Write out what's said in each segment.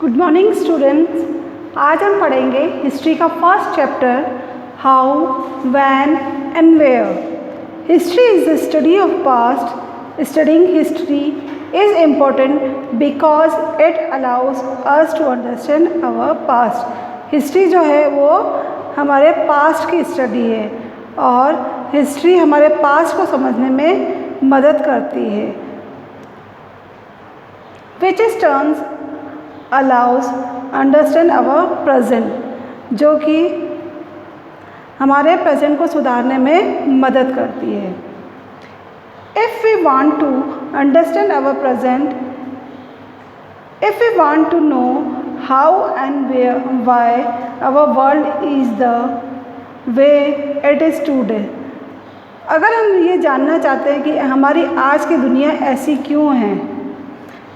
Good morning students. आज हम पढ़ेंगे हिस्ट्री का first chapter how, when and where. History is the study of past. Studying history is important because it allows us to understand our past. History जो है वो हमारे past की study है और हिस्ट्री हमारे पास्ट को समझने में मदद करती है। Which is turns allows understand our present, जो कि हमारे प्रेजेंट को सुधारने में मदद करती है। If we want to understand our present, if we want to know how and where why our world is the way it is today, अगर हम ये जानना चाहते हैं कि हमारी आज की दुनिया ऐसी क्यों है,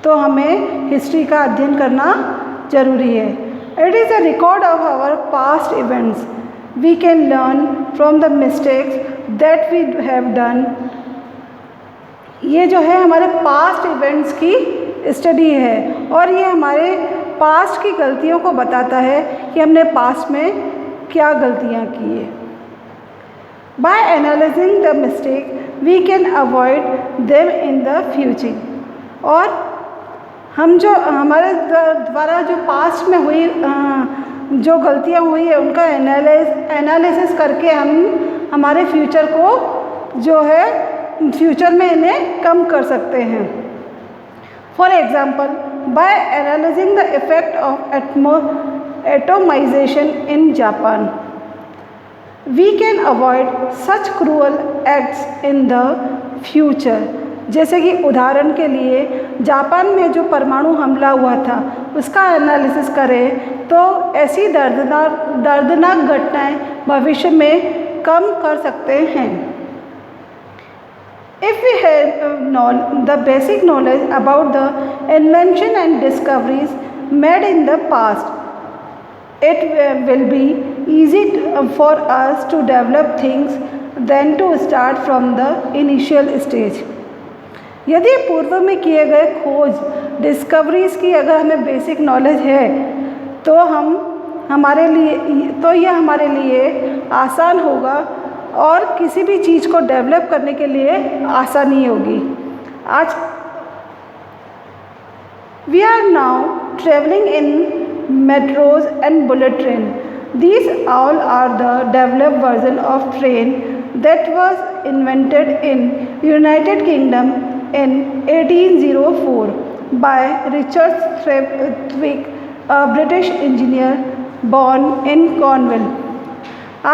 तो हमें हिस्ट्री का अध्ययन करना जरूरी है। It is a record of our past events. We can learn from the mistakes that we have done. ये जो है हमारे पास्ट इवेंट्स की स्टडी है और ये हमारे पास्ट की गलतियों को बताता है कि हमने पास्ट में क्या गलतियाँ की है। By analysing the mistake we can avoid them in the future. और हम जो हमारे द्वारा जो पास्ट में हुई जो गलतियाँ हुई है उनका एनालिसिस करके हम हमारे फ्यूचर को जो है फ्यूचर में इन्हें कम कर सकते हैं। For example, by analysing the effect of atomisation in Japan we can avoid such cruel acts in the future. जैसे कि उदाहरण के लिए जापान में जो परमाणु हमला हुआ था उसका एनालिसिस करें तो ऐसी दर्दनाक घटनाएं भविष्य में कम कर सकते हैं। If we have the basic knowledge about the invention and discoveries made in the past, it will be easy for us to develop things than to start from the initial stage। यदि पूर्व में किए गए खोज discoveries की अगर हमें basic knowledge है तो यह हमारे लिए आसान होगा और किसी भी चीज़ को डेवलप करने के लिए आसानी होगी। आज we are now travelling in metros and bullet train. These all are the developed version of train that was invented in United Kingdom in 1804 by Richard Thwaites, a British engineer born in Cornwall।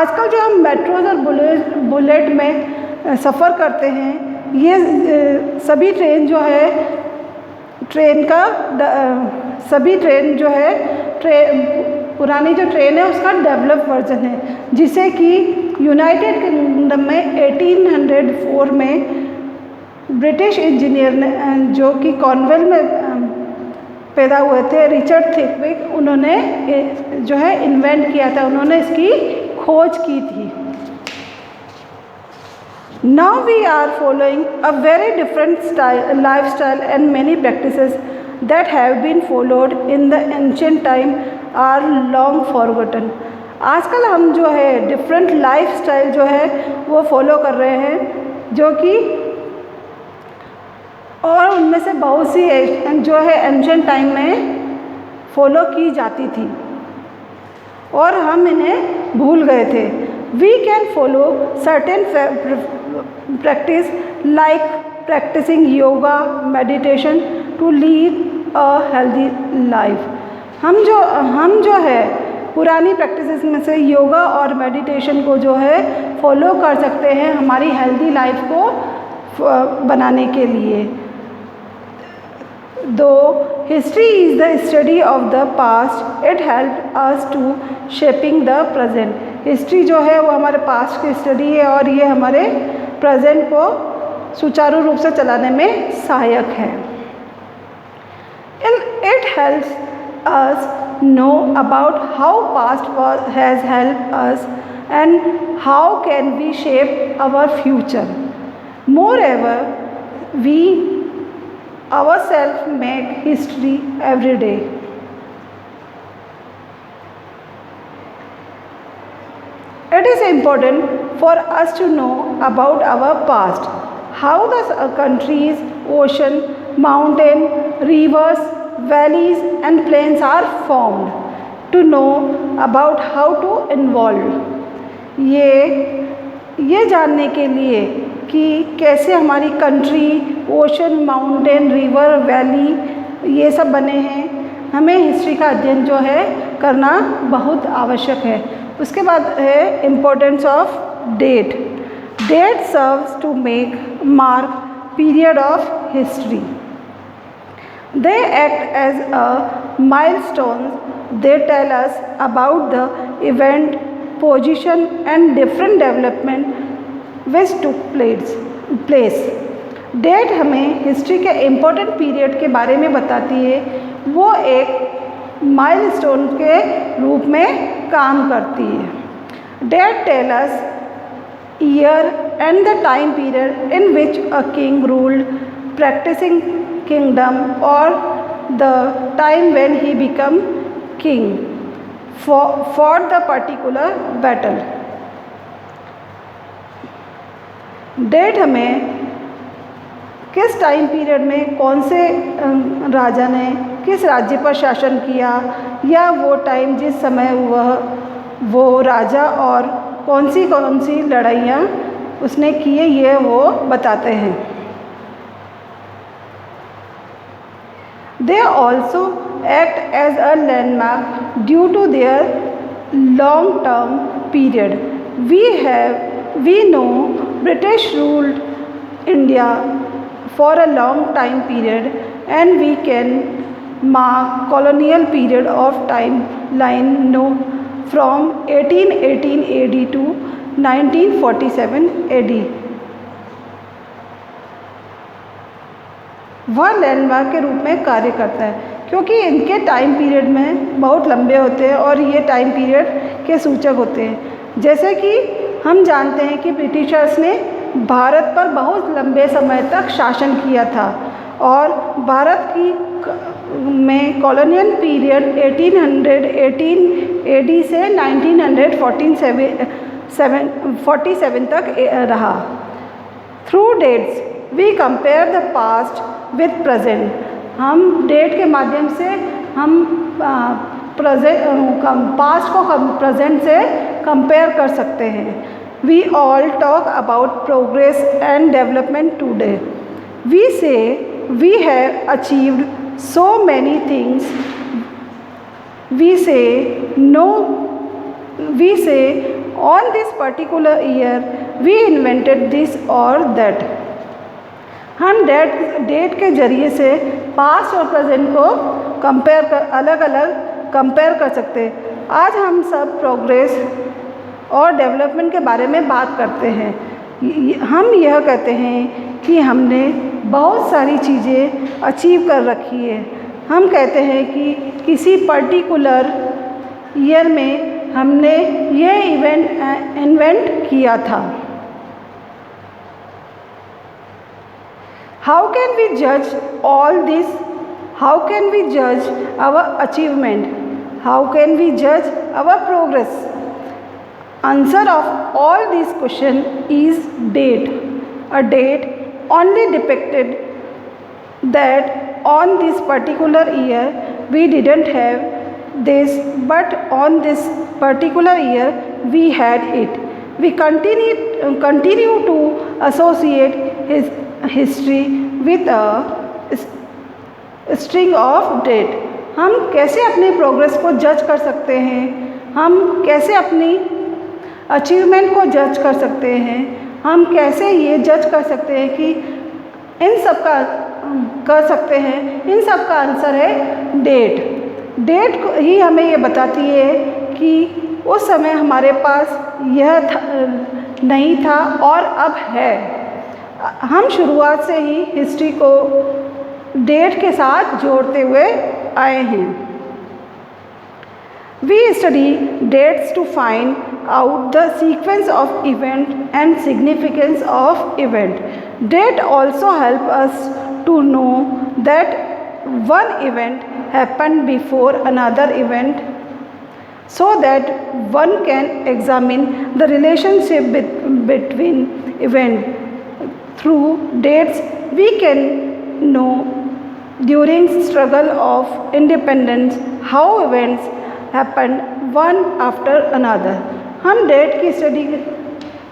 आजकल जो हम metros और bullet में सफ़र करते हैं, ये सभी train जो है पुरानी जो ट्रेन है उसका डेवलप वर्जन है, जिसे कि यूनाइटेड किंगडम में 1804 में ब्रिटिश इंजीनियर ने जो कि कॉर्नवेल में पैदा हुए थे, रिचर्ड थिकविक, उन्होंने जो है इन्वेंट किया था, उन्होंने इसकी खोज की थी। Now we are following a very different lifestyle and many practices that have been followed in the ancient time are long forgotten। आजकल हम जो है डिफरेंट लाइफस्टाइल जो है वो फॉलो कर रहे हैं, जो कि और उनमें से बहुत सी जो है एंशिएंट टाइम में फॉलो की जाती थी और हम इन्हें भूल गए थे। We can follow certain practice like practicing yoga, meditation to lead a healthy life। हम जो है पुरानी प्रैक्टिसेस में से योगा और मेडिटेशन को जो है फॉलो कर सकते हैं हमारी हेल्दी लाइफ को बनाने के लिए। Though history is the study of the past, it helps us to shaping the present। History जो है वो हमारे पास्ट की स्टडी है और ये हमारे प्रेजेंट को सुचारू रूप से चलाने में सहायक है। It helps us know about how past has helped us and how can we shape our future। Moreover, we ourselves make history every day। It is important for us to know about our past, how the countries, ocean, mountain, rivers, valleys and plains are formed, to know about how to involve। ये जानने के लिए कि कैसे हमारी country, ocean, mountain, river, valley ये सब बने हैं, हमें हिस्ट्री का अध्ययन जो है करना बहुत आवश्यक है। उसके बाद है importance of date. Date serves to make mark period of history. They act as a milestones. They tell us about the event, position and different development which took place. Date हमें हिस्ट्री के important period के बारे में बताती है, वो एक milestone के रूप में काम करती है। Date tell us year and the time period in which a king ruled, practicing kingdom, or the time when he become king for the particular battle. Date हमें किस टाइम पीरियड में कौन से राजा ने किस राज्य पर शासन किया, या वो टाइम जिस समय वो राजा और कौन सी लड़ाइयाँ उसने किए, ये वो बताते हैं। They also act as a landmark due to their long-term period. We know British ruled India for a long time period, and we can mark colonial period of timeline from 1818 AD to 1947 AD. वह landmark के रूप में कार्य करता है, क्योंकि इनके time period में बहुत लंबे होते हैं और ये टाइम पीरियड के सूचक होते हैं। जैसे कि हम जानते हैं कि ब्रिटिशर्स ने भारत पर बहुत लंबे समय तक शासन किया था, और भारत में कॉलोनियल पीरियड 1818 AD से 1947 तक रहा। Through dates we compare the past with present. हम डेट के माध्यम से हम पास्ट को प्रेजेंट से कंपेयर कर सकते हैं। We all talk about progress and development today. We say we have achieved so many things. We say on this particular year we invented this और दैट। हम डेट के ज़रिए से पास्ट और प्रेजेंट को अलग अलग कंपेयर कर सकते हैं। आज हम सब प्रोग्रेस और डेवलपमेंट के बारे में बात करते हैं। हम यह कहते हैं कि हमने बहुत सारी चीज़ें अचीव कर रखी है। हम कहते हैं कि किसी पर्टिकुलर ईयर में हमने ये इन्वेंट किया था। How can we judge all this? How can we judge our achievement? How can we judge our progress? Answer of all these questions is date. A date only depicted that on this particular year we didn't have this, but on this particular year we had it. We continue to associate history with string of date. हम कैसे अपनी progress को जज कर सकते हैं, हम कैसे अपनी अचीवमेंट को जज कर सकते हैं, हम कैसे ये जज कर सकते हैं कि इन सब का कर सकते हैं, इन सब का आंसर है डेट। डेट ही हमें ये बताती है कि उस समय हमारे पास यह नहीं था और अब है। हम शुरुआत से ही हिस्ट्री को डेट के साथ जोड़ते हुए आए हैं। We study dates to find out the sequence of event and significance of event. Date also help us to know that one event happened before another event. so that one can examine the relationship between events. Through dates, we can know during struggle of independence how events happened one after another. हम date की study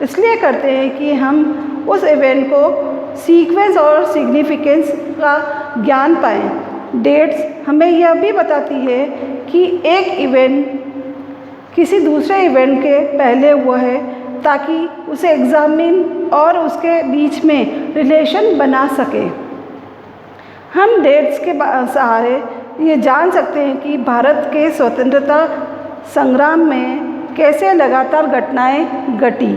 इसलिए करते हैं कि हम उस event को sequence और सिग्निफिकेंस का ज्ञान पाएँ। डेट्स हमें यह भी बताती है कि एक इवेंट किसी दूसरे इवेंट के पहले हुआ है, ताकि उसे एग्जामिन और उसके बीच में रिलेशन बना सके। हम डेट्स के सहारे ये जान सकते हैं कि भारत के स्वतंत्रता संग्राम में कैसे लगातार घटनाएं घटी।